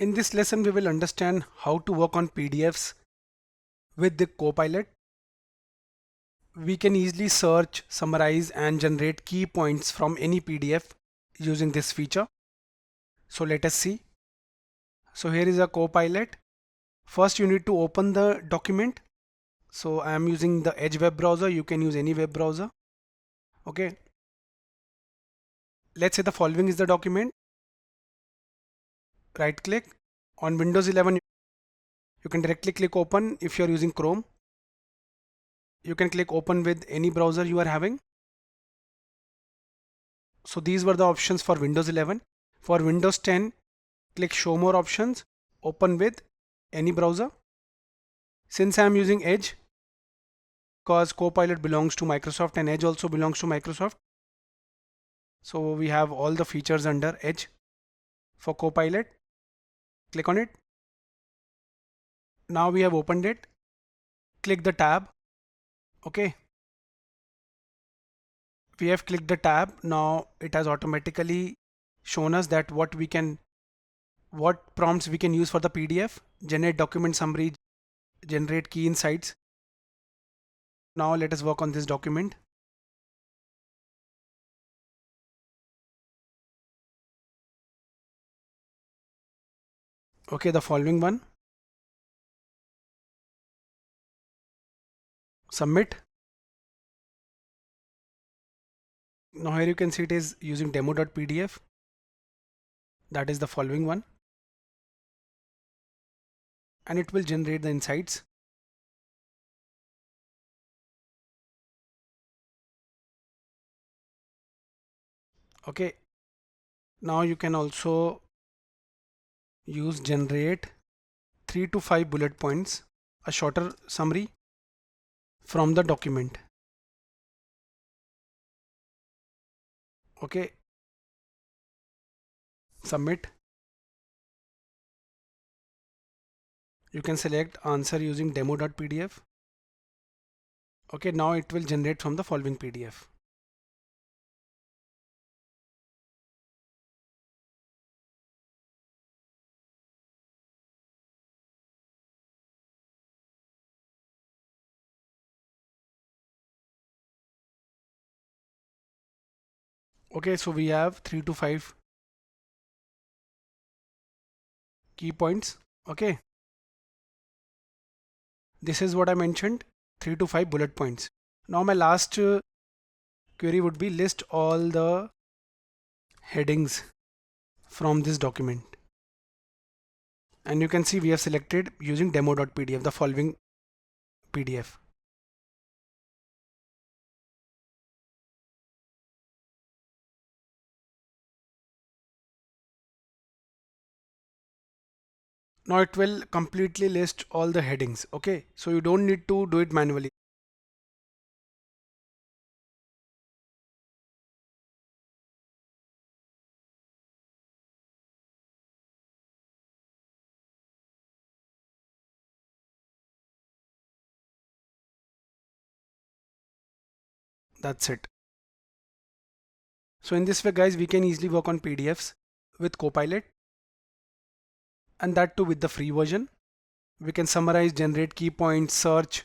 In this lesson, we will understand how to work on PDFs with the Copilot. We can easily search, summarize, and generate key points from any PDF using this feature. So let us see. So here is a Copilot. First, you need to open the document. So I am using the Edge web browser. You can use any web browser. Okay. Let's say the following is the document. Right click. On Windows 11, you can directly click open if you are using Chrome. You can click open with any browser you are having. So these were the options for Windows 11. For Windows 10, click show more options, open with any browser. Since I am using Edge, because Copilot belongs to Microsoft and Edge also belongs to Microsoft, so we have all the features under Edge. For Copilot, click on it. Now we have opened it. Click the tab. Okay. We have clicked the tab. Now it has automatically shown us that what prompts we can use for the PDF. Generate document summary, generate key insights. Now let us work on this document. Okay, the following one. Submit. Now here you can see it is using demo.pdf. That is the following one. And it will generate the insights. Okay. Now you can also use generate 3 to 5 bullet points, a shorter summary from the document. Okay. Submit. You can select answer using demo.pdf. Okay, now it will generate from the following PDF. Okay, so we have 3 to 5 key points. Okay. This is what I mentioned, 3 to 5 bullet points. Now my last query would be list all the headings from this document. And you can see we have selected using demo.pdf, the following PDF. Now it will completely list all the headings. Okay, so you don't need to do it manually. That's it. So in this way, guys, we can easily work on PDFs with Copilot, and that too with the free version. We can summarize, generate key points, search,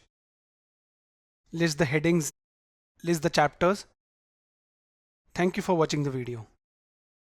list the headings, list the chapters. Thank you for watching the video.